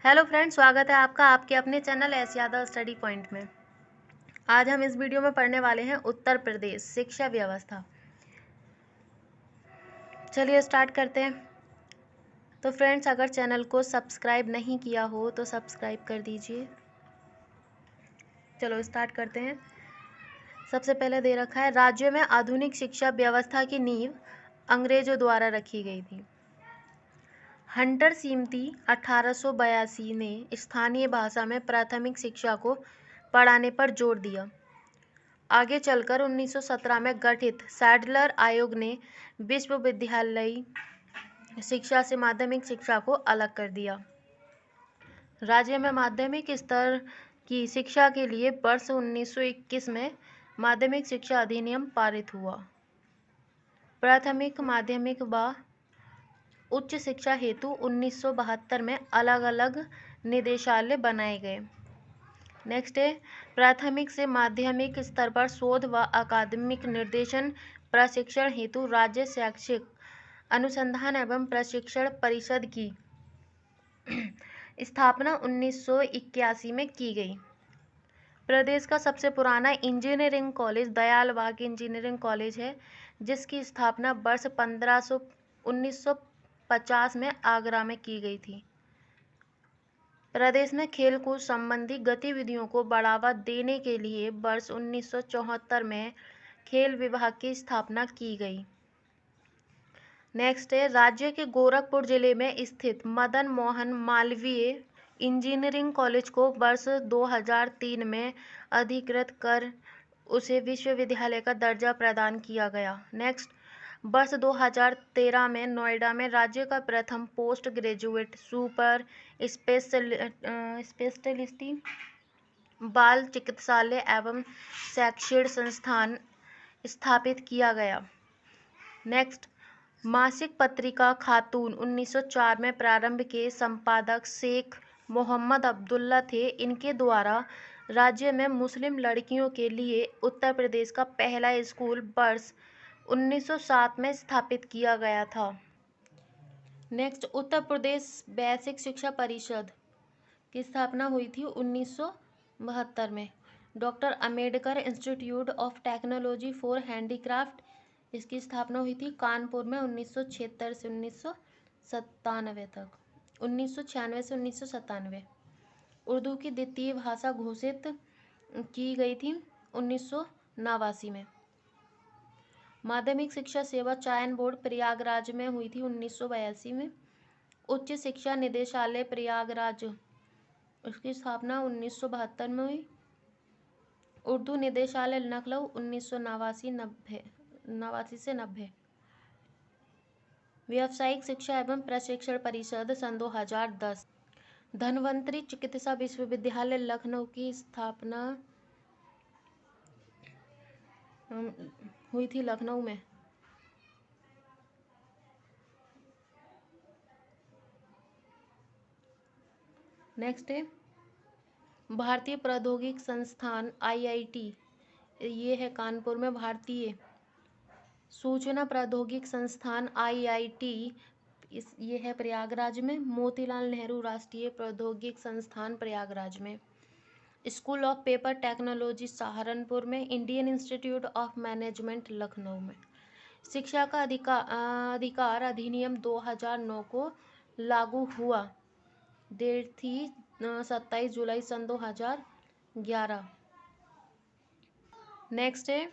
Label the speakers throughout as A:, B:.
A: Hello friends, स्वागत है आपका आपके अपने channel S Yadav study point में। आज हम इस वीडियो में पढ़ने वाले हैं उत्तर प्रदेश शिक्षा व्यवस्था। चलिए स्टार्ट करते हैं। तो फ्रेंड्स, अगर चैनल को सब्सक्राइब नहीं किया हो तो सब्सक्राइब कर दीजिए। चलो स्टार्ट करते हैं। सबसे पहले दे रखा है, राज्य में आधुनिक शिक्षा व्यवस्था की नींव अंग्रेजों द्वारा रखी गई थी। हंटर सीमती 1882 ने स्थानीय भाषा में प्राथमिक शिक्षा को पढ़ाने पर जोर दिया। आगे चलकर 1917 में गठित सैडलर आयोग ने विश्वविद्यालयी शिक्षा से माध्यमिक शिक्षा को अलग कर दिया। राज्य में माध्यमिक स्तर की शिक्षा के लिए वर्ष 1921 में माध्यमिक शिक्षा अधिनियम पारित हुआ। प्राथमिक, माध्यमिक व उच्च शिक्षा हेतु 1972 में अलग अलग निदेशालय बनाए गए। नेक्स्ट है, प्राथमिक से माध्यमिक स्तर पर शोध व अकादमिक निर्देशन प्रशिक्षण हेतु राज्य शैक्षिक अनुसंधान एवं प्रशिक्षण परिषद की स्थापना 1981 में की गई। प्रदेश का सबसे पुराना इंजीनियरिंग कॉलेज दयाल बाग इंजीनियरिंग कॉलेज है, जिसकी स्थापना वर्ष 1950 में आगरा में की गई थी। प्रदेश में खेलकूद संबंधी गतिविधियों को बढ़ावा देने के लिए वर्ष 1974 में खेल विभाग की स्थापना की गई। नेक्स्ट है, राज्य के गोरखपुर जिले में स्थित मदन मोहन मालवीय इंजीनियरिंग कॉलेज को वर्ष 2003 में अधिकृत कर उसे विश्वविद्यालय का दर्जा प्रदान किया गया। नेक्स्ट, वर्ष 2013 में नोएडा में राज्य का प्रथम पोस्ट ग्रेजुएट सुपर स्पेशलिटी बाल चिकित्सालय एवं शैक्षिक संस्थान स्थापित किया गया। नेक्स्ट, मासिक पत्रिका खातून 1904 में प्रारंभ के संपादक शेख मोहम्मद अब्दुल्ला थे। इनके द्वारा राज्य में मुस्लिम लड़कियों के लिए उत्तर प्रदेश का पहला स्कूल वर्ष 1907 में स्थापित किया गया था। नेक्स्ट, उत्तर प्रदेश बेसिक शिक्षा परिषद की स्थापना हुई थी 1972 में। Doctor Ambedkar institute of technology for handicraft, इसकी स्थापना हुई थी कानपुर में 1976 से 1997 तक, 1996 से 1997। उर्दू की द्वितीय भाषा घोषित की गई थी 1989 में। माध्यमिक शिक्षा सेवा चयन बोर्ड प्रयागराज में हुई थी 1982 में। उच्च शिक्षा निदेशालय प्रयागराज, उसकी स्थापना 1972 में हुई। उर्दू निदेशालय लखनऊ 1989 से 90। व्यावसायिक शिक्षा एवं प्रशिक्षण परिषद सन 2010। धन्वंतरी चिकित्सा विश्वविद्यालय लखनऊ की स्थापना हुई थी लखनऊ में। नेक्स्ट है, भारतीय प्रौद्योगिक संस्थान IIT, ये है कानपुर में। भारतीय सूचना प्रौद्योगिक संस्थान IIT, ये है प्रयागराज में। मोतीलाल नेहरू राष्ट्रीय प्रौद्योगिक संस्थान प्रयागराज में। School of Paper Technology Saharanpur में। Indian Institute of Management Lucknow में। शिक्षा का अधिकार अधिनियम 2009 को लागू हुआ। डेट थी 27 जुलाई सन 2011। नेक्स्ट है,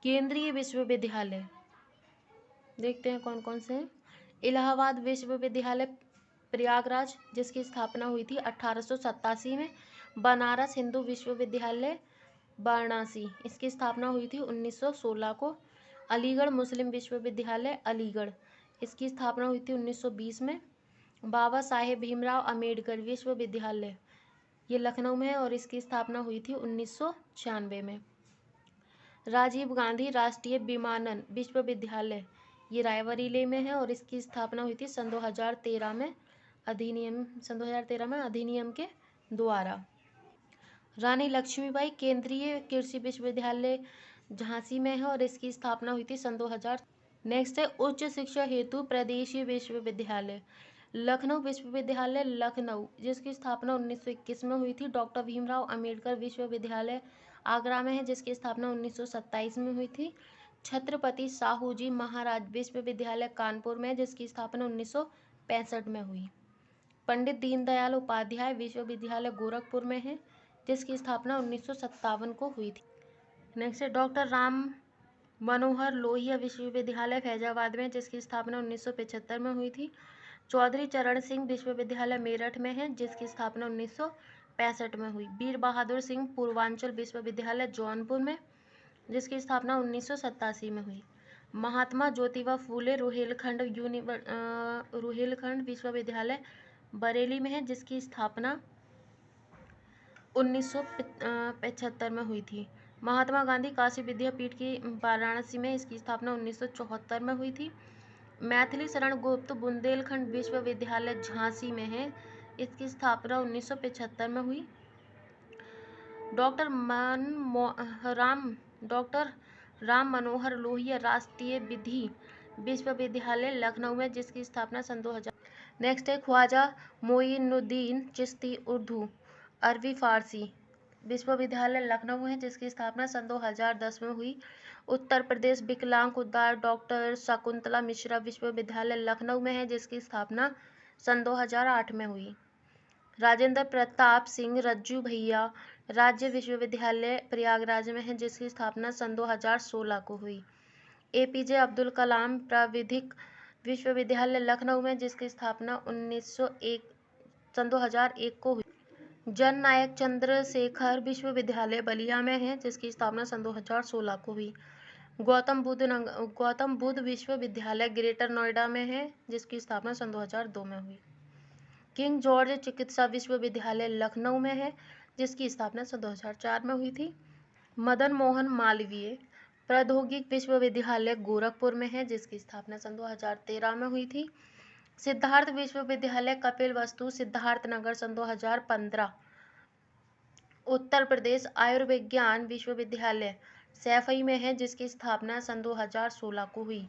A: केंद्रीय विश्वविद्यालय, देखते हैं कौन कौन से हैं। इलाहाबाद विश्वविद्यालय प्रयागराज, जिसकी स्थापना हुई थी 1887 में। बनारस हिंदू विश्वविद्यालय वाराणसी, इसकी स्थापना हुई थी 1916 को। अलीगढ़ मुस्लिम विश्वविद्यालय अलीगढ़, इसकी स्थापना हुई थी 1920 में। बाबा साहेब भीमराव अम्बेडकर विश्वविद्यालय, ये लखनऊ में है और इसकी स्थापना हुई थी 1996 में। राजीव गांधी राष्ट्रीय विमानन विश्वविद्यालय, ये रायबरेली में है और इसकी स्थापना हुई थी सन 2013 में अधिनियम के द्वारा। रानी लक्ष्मीबाई केंद्रीय कृषि विश्वविद्यालय झांसी में है और इसकी स्थापना हुई थी सन 2000। नेक्स्ट है, उच्च शिक्षा हेतु प्रदेशीय विश्वविद्यालय लखनऊ विश्वविद्यालय लखनऊ, जिसकी स्थापना 1921 में हुई थी। डॉक्टर भीमराव अंबेडकर विश्वविद्यालय आगरा में है, जिसकी स्थापना 1927 में हुई थी। छत्रपति साहू जी महाराज विश्वविद्यालय कानपुर में, जिसकी स्थापना 1965 में हुई। पंडित दीनदयाल उपाध्याय विश्वविद्यालय गोरखपुर में है, जिसकी स्थापना 1957 को हुई थी। नेक्स्ट है डॉक्टर राम मनोहर लोहिया विश्वविद्यालय फैजाबाद में, जिसकी स्थापना 1975 में हुई थी। चौधरी चरण सिंह विश्वविद्यालय मेरठ में है, जिसकी स्थापना 1965 में हुई। वीर बहादुर सिंह पूर्वांचल विश्वविद्यालय जौनपुर में, जिसकी स्थापना 1987 में हुई। महात्मा ज्योतिबा फूले रुहेलखंड विश्वविद्यालय बरेली में है, जिसकी स्थापना 1975 में हुई थी। महात्मा गांधी काशी विद्यापीठ की वाराणसी में, इसकी स्थापना 1974 में हुई थी। मैथिली शरण गुप्त बुंदेलखंड विश्वविद्यालय झांसी में है, इसकी स्थापना 1975 में हुई। डॉक्टर राम मनोहर लोहिया राष्ट्रीय विधि विश्वविद्यालय लखनऊ में, जिसकी स्थापना सन 2000। नेक्स्ट है ख्वाजा मोइनुद्दीन चिश्ती उर्दू अरबी फारसी विश्वविद्यालय लखनऊ है, जिसकी स्थापना सन 2010 में हुई। उत्तर प्रदेश विकलांग उद्धार डॉक्टर शकुंतला मिश्रा विश्वविद्यालय लखनऊ में है, जिसकी स्थापना सन 2008 में हुई। राजेंद्र प्रताप सिंह रज्जू भैया राज्य विश्वविद्यालय प्रयागराज में है, जिसकी स्थापना सन 2016 को हुई। एपीजे अब्दुल कलाम प्राविधिक विश्वविद्यालय लखनऊ में, जिसकी स्थापना सन 2001 को हुई। जन नायक चंद्रशेखर विश्वविद्यालय बलिया में है, जिसकी स्थापना सन 2016 को हुई। गौतम बुद्ध विश्वविद्यालय ग्रेटर नोएडा में है, जिसकी स्थापना सन 2002 में हुई। किंग जॉर्ज चिकित्सा विश्वविद्यालय लखनऊ में है, जिसकी स्थापना सन 2004 में हुई थी। मदन मोहन मालवीय प्रौद्योगिक विश्वविद्यालय गोरखपुर में है, जिसकी स्थापना सन 2013 में हुई थी। सिद्धार्थ विश्वविद्यालय कपिलवस्तु सिद्धार्थनगर सन 2015। उत्तर प्रदेश आयुर्विज्ञान विश्वविद्यालय सैफई में है, जिसकी स्थापना सन 2016 को हुई।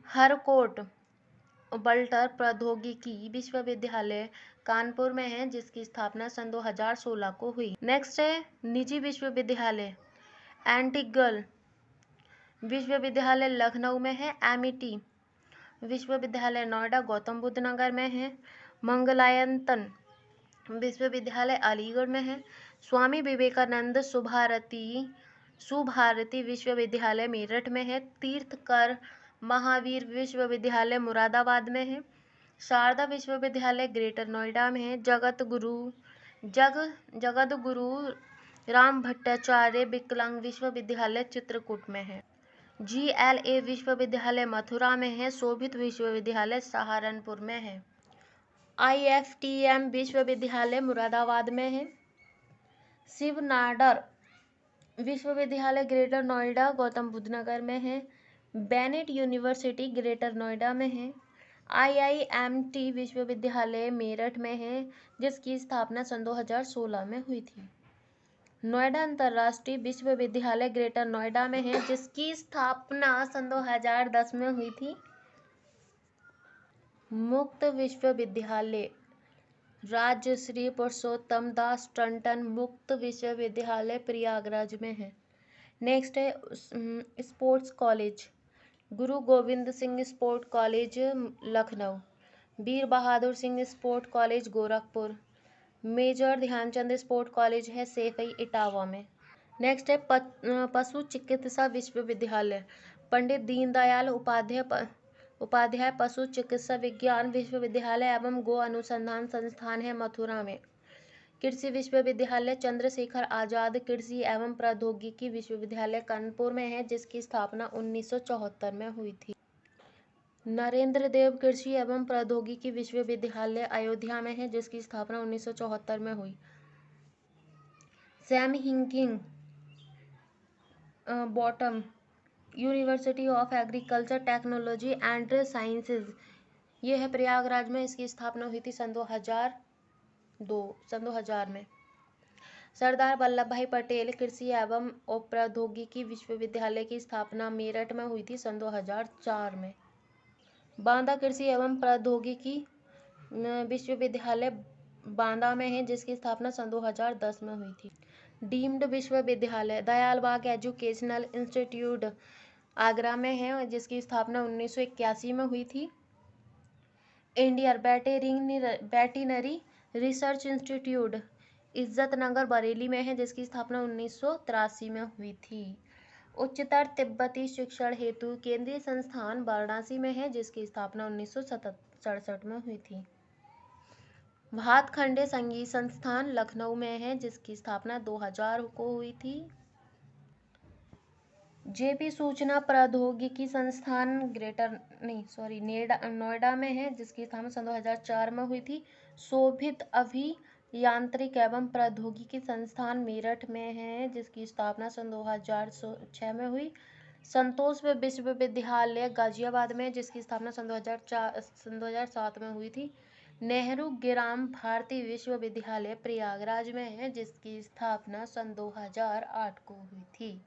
A: हरकोट बल्टर प्रौद्योगिकी विश्वविद्यालय कानपुर में है, जिसकी स्थापना सन 2016 को हुई। नेक्स्ट है निजी विश्वविद्यालय एंटीगल विश्वविद्यालय लखनऊ में है। एमिटी विश्वविद्यालय नोएडा गौतम बुद्ध नगर में है। मंगलायतन विश्वविद्यालय अलीगढ़ में है। स्वामी विवेकानंद सुभारती विश्वविद्यालय मेरठ में है। तीर्थकर महावीर विश्वविद्यालय मुरादाबाद में है। शारदा विश्वविद्यालय ग्रेटर नोएडा में है। जगत गुरु राम भट्टाचार्य विकलांग विश्वविद्यालय चित्रकूट में है। GLA विश्वविद्यालय मथुरा में है। शोभित विश्वविद्यालय सहारनपुर में है। IFTM विश्वविद्यालय मुरादाबाद में है। शिव नाडर विश्वविद्यालय ग्रेटर नोएडा गौतम बुद्ध नगर में है। बेनेट यूनिवर्सिटी ग्रेटर नोएडा में है। IIMT विश्वविद्यालय मेरठ में है, जिसकी स्थापना सन 2016 में हुई थी। नोएडा अंतर्राष्ट्रीय विश्वविद्यालय ग्रेटर नोएडा में है, जिसकी स्थापना सन 2010 में हुई थी। मुक्त विश्वविद्यालय राजश्री पुरुषोत्तम दास टंडन मुक्त विश्वविद्यालय प्रयागराज में है। नेक्स्ट है sports college Guru Gobind Singh sport college Lucknow. Veer Bahadur Singh sport college Gorakhpur. Major Dhyanchand sport college है सैफई इटावा में। नेक्स्ट है पशु चिकित्सा विश्वविद्यालय पंडित दीनदयाल उपाध्याय पशु चिकित्सा विज्ञान विश्वविद्यालय एवं गो अनुसंधान संस्थान है मथुरा में। कृषि विश्वविद्यालय चंद्रशेखर आजाद कृषि एवं प्रौद्योगिकी विश्वविद्यालय कानपुर में है, जिसकी स्थापना 1974 में हुई थी। नरेंद्र देव कृषि एवं प्रौद्योगिकी विश्वविद्यालय अयोध्या में है, जिसकी स्थापना 1974 में हुई। Sam Higginbottom University of Agriculture Technology and Sciences ये है प्रयागराज में, इसकी स्थापना हुई थी सन 2000 में। सरदार वल्लभ भाई पटेल कृषि एवं प्रौद्योगिकी विश्वविद्यालय की स्थापना मेरठ में हुई थी सन 2004 में। बांदा कृषि एवं प्रौद्योगिकी विश्वविद्यालय बांदा में है, जिसकी स्थापना सन 2010 में हुई थी। डीम्ड विश्वविद्यालय दयाल बाग एजुकेशनल इंस्टीट्यूट आगरा में है, जिसकी स्थापना 1981 में हुई थी। Indian veterinary research institute Izzatnagar Bareilly में है, जिसकी स्थापना 1983 में हुई थी। उच्चतर तिब्बती शिक्षण हेतु केंद्रीय संस्थान वाराणसी में है, जिसकी स्थापना 1967 में हुई थी। भातखंडे संगीत संस्थान लखनऊ में है, जिसकी स्थापना 2000 को हुई थी। जेपी सूचना प्रौद्योगिकी संस्थान नोएडा में है, जिसकी स्थापना सन 2004 में हुई थी। शोभित अभियांत्रिक एवं प्रौद्योगिकी संस्थान मेरठ में है, जिसकी स्थापना सन 2006 में हुई। संतोष विश्वविद्यालय गाजियाबाद में, जिसकी स्थापना सन 2007 में हुई थी। नेहरू ग्राम भारती विश्वविद्यालय प्रयागराज में है, जिसकी स्थापना सन 2008 को हुई थी।